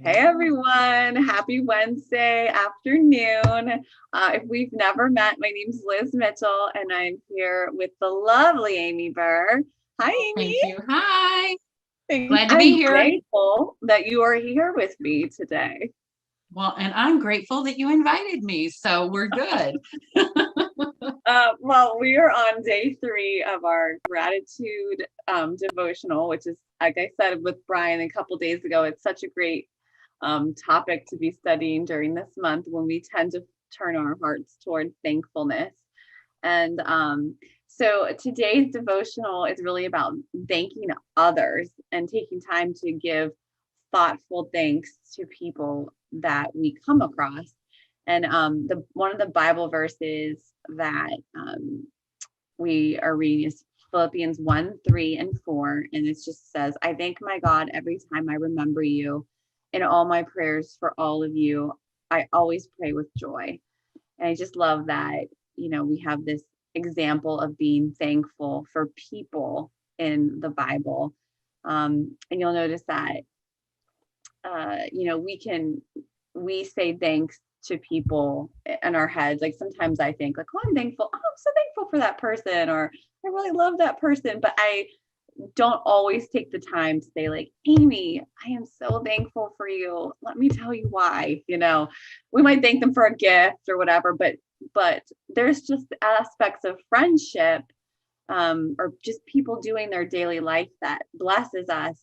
Hey everyone, happy Wednesday afternoon. If we've never met, my name's Liz Mitchell and I'm here with the lovely Amie Burr. Hi, Oh, Amie. thank you. Hi. Thanks. Glad to be I'm here. grateful that you are here with me today. Well, and I'm grateful that you invited me, so we're good. Well, we are on day 3 of our gratitude devotional, which is, like I said with Brian a couple days ago, it's such a great topic to be studying during this month when we tend to turn our hearts toward thankfulness. And so today's devotional is really about thanking others and taking time to give thoughtful thanks to people that we come across. And the one of the Bible verses that we are reading is Philippians 1, 3, and 4. And it just says, I thank my God every time I remember you. In all my prayers for all of you, I always pray with joy. And I just love that, we have this example of being thankful for people in the Bible. And you'll notice that, we say thanks to people in our heads. Like sometimes I think like, oh, I'm thankful. Oh, I'm so thankful for that person, or I really love that person. But I don't always take the time to say like, Amie, I am so thankful for you. Let me tell you why. We might thank them for a gift or whatever, but there's just aspects of friendship, or just people doing their daily life that blesses us.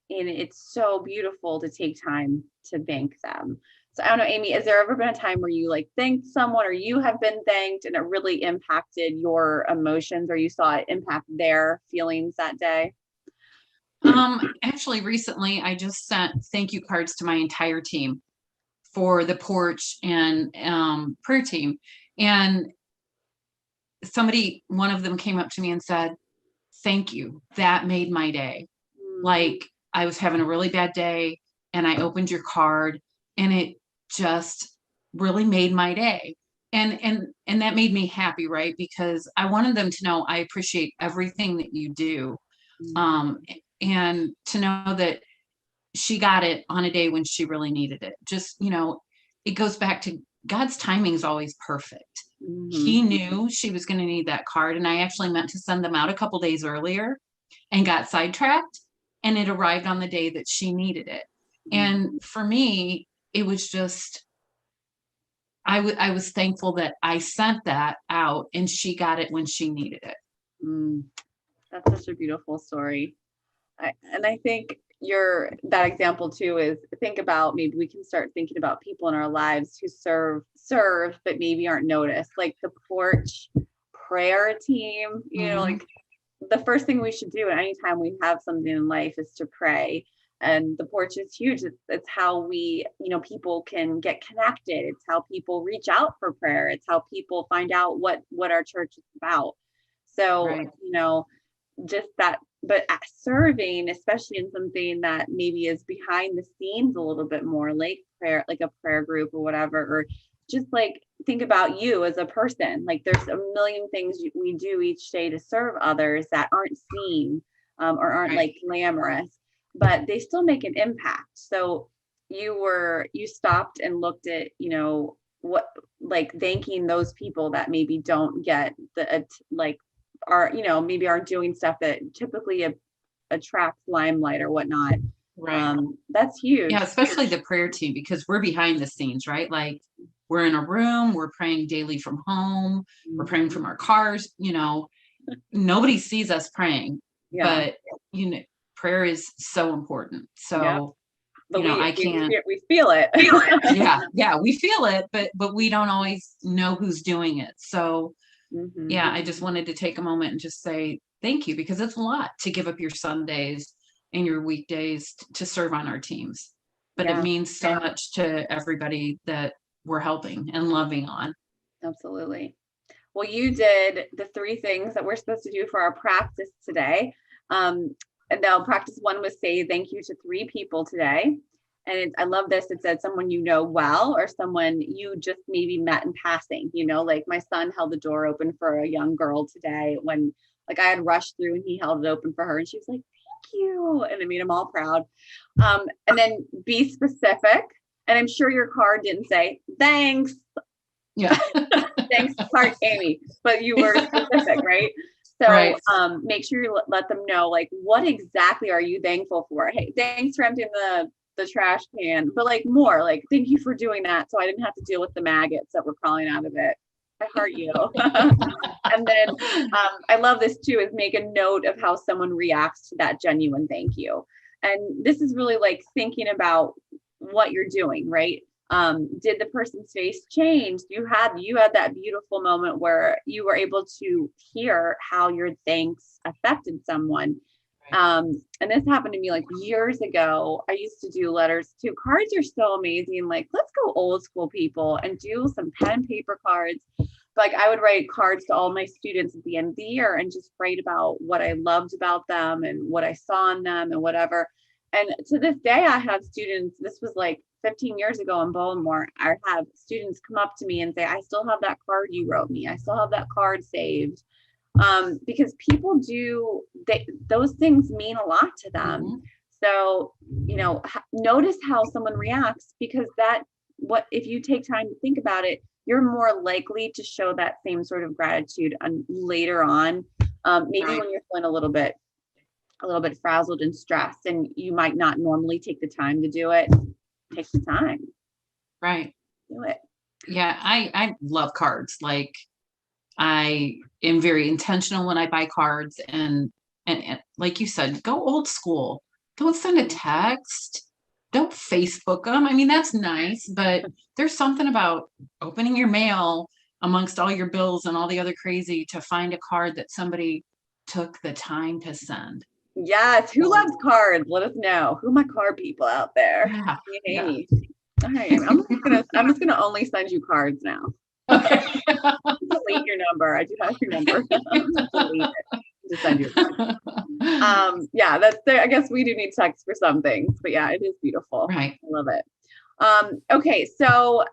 And it's so beautiful to take time to thank them. So I don't know, Amie, has there ever been a time where you like thanked someone or you have been thanked and it really impacted your emotions or you saw it impact their feelings that day? Actually, recently I just sent thank you cards to my entire team for the porch and prayer team. And one of them came up to me and said, thank you. That made my day. Mm, Like I was having a really bad day and I opened your card and it just really made my day. And that made me happy, right? Because I wanted them to know I appreciate everything that you do. mm, Um, and to know that she got it on a day when she really needed it. Just, it goes back to God's timing is always perfect. He mhm, knew she was going to need that card. And I actually meant to send them out a couple days earlier and got sidetracked. And it arrived on the day that she needed it. And mhm, for me, it was just, I was thankful that I sent that out and she got it when she needed it. mm. That's such a beautiful story. And I think that example too is think about maybe we can start thinking about people in our lives who serve, but maybe aren't noticed, like the porch prayer team. Mm-hmm. Like the first thing we should do anytime we have something in life is to pray. And the porch is huge. It's how we, people can get connected. It's how people reach out for prayer. It's how people find out what our church is about. So, Right. just that, but serving, especially in something that maybe is behind the scenes a little bit more, like prayer, like a prayer group or whatever, or just like think about you as a person. Like there's a million things we do each day to serve others that aren't seen, or aren't Right. like glamorous, but they still make an impact. So you stopped and looked at, what, like thanking those people that maybe don't get the like are, maybe aren't doing stuff that typically attracts limelight or whatnot. Right. That's Yeah, huge. especially the prayer team because we're behind the scenes, right? Like we're in a room, we're praying daily from home, we're praying Mhm. from our cars, nobody sees us praying, Yeah. but you know, prayer is so important. Yep. So, But we I we can't, we feel it. yeah, we feel it, but we don't always know who's doing it. So, Hmm. yeah, I just wanted to take a moment and just say thank you because it's a lot to give up your Sundays and your weekdays to serve on our teams. But it Yeah, means so much to everybody that we're helping and loving on. absolutely. Well, you did the 3 things that we're supposed to do for our practice today. And now practice 1 was say thank you to 3 people today. And I love this. It said someone you know well, or someone you just maybe met in passing. Like my son held the door open for a young girl today when like I had rushed through and he held it open for her. And she was like, you. And it made them all proud. And then be specific. And I'm sure your card didn't say, thanks. Yeah. Thanks, heart, Amie. But you were specific, right? So Right. make sure you let them know, like, what exactly are you thankful for? Hey, thanks for emptying the trash can, but like more like, thank you for doing that, so I didn't have to deal with the maggots that were crawling out of it. I heart you. And then I love this too, is make a note of how someone reacts to that genuine thank you. And this is really like thinking about what you're doing, right? Did the person's face change? You had that beautiful moment where you were able to hear how your thanks affected someone. And this happened to me like years ago. I used to do letters too. Cards are so amazing. Like, let's go old school, people, and do some pen and paper cards. Like, I would write cards to all my students at the end of the year and just write about what I loved about them and what I saw in them and whatever. And to this day, I have students, this was like 15 years ago in Baltimore, I have students come up to me and say, I still have that card you wrote me. I still have that card saved. Because people those things mean a lot to them. Mm-hmm. So, notice how someone reacts, because if you take time to think about it, you're more likely to show that same sort of gratitude later on. Maybe right. When you're feeling a little bit frazzled and stressed, and you might not normally take the time to do it. Take the time. Right. Do it. Yeah, I love cards. Like, I am very intentional when I buy cards, and like you said, go old school. Don't send a text. Don't Facebook them. I mean, that's nice, but there's something about opening your mail amongst all your bills and all the other crazy to find a card that somebody took the time to send. Yes. Who loves cards? Let us know. Who are my card people out there? Yeah. Amie. All right. I'm just gonna only send you cards now. Okay. Delete your number. I do have your number. Delete it. Just send you a card. Yeah, I guess we do need text for some things, but yeah, it is beautiful. Right. I love it. Okay, so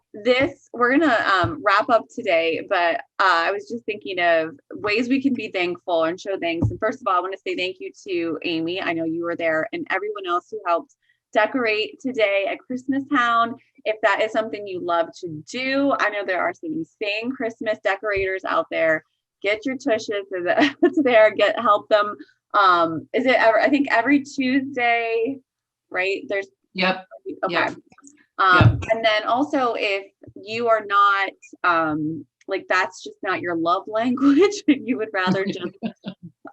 we're gonna wrap up today, but I was just thinking of ways we can be thankful and show thanks. And first of all, I want to say thank you to Amie. I know you were there, and everyone else who helped decorate today at Christmas Town. If that is something you love to do, I know there are some insane Christmas decorators out there. Get your tushes there, help them. Is it ever? I think every Tuesday, right? There's. Yep. Okay. Yep. And then also, if you are not like, that's just not your love language, you would rather just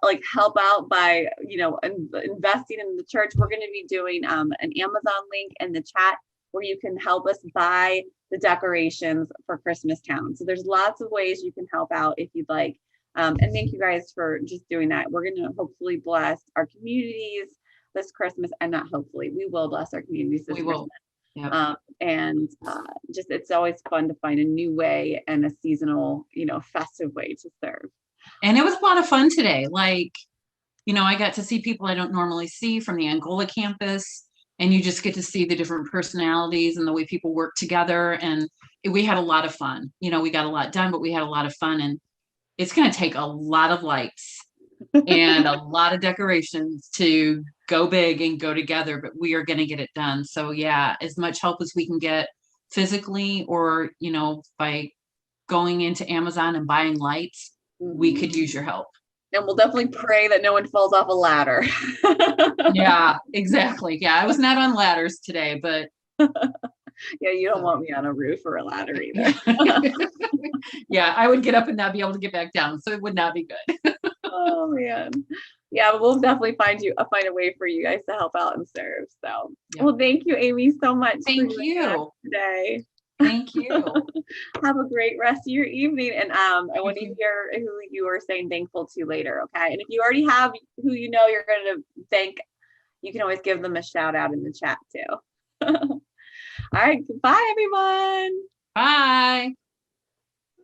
like help out by investing in the church, we're going to be doing an Amazon link in the chat where you can help us buy the decorations for Christmas Town. So there's lots of ways you can help out if you'd like. And thank you guys for just doing that. We're going to hopefully bless our communities this Christmas, and not hopefully, we will bless our communities this Christmas. Yep. And just, it's always fun to find a new way and a seasonal, festive way to serve. And it was a lot of fun today. Like, I got to see people I don't normally see from the Angola campus, and you just get to see the different personalities and the way people work together. And we had a lot of fun. We got a lot done, but we had a lot of fun, and it's going to take a lot of lights and a lot of decorations to go big and go together, but we are going to get it done. So yeah, as much help as we can get physically, or, by going into Amazon and buying lights, we could use your help. And we'll definitely pray that no one falls off a ladder. Yeah, exactly. Yeah, I was not on ladders today, but. Yeah, you don't want me on a roof or a ladder either. Yeah, I would get up and not be able to get back down, so it would not be good. Oh man. Yeah, but we'll definitely find a way for you guys to help out and serve. So, yeah. Well, thank you, Amie, so much. Thank you today. Thank you. Have a great rest of your evening. And I want to hear who you are saying thankful to later. Okay. And if you already have who you're going to thank, you can always give them a shout out in the chat too. All right. Bye, everyone. Bye.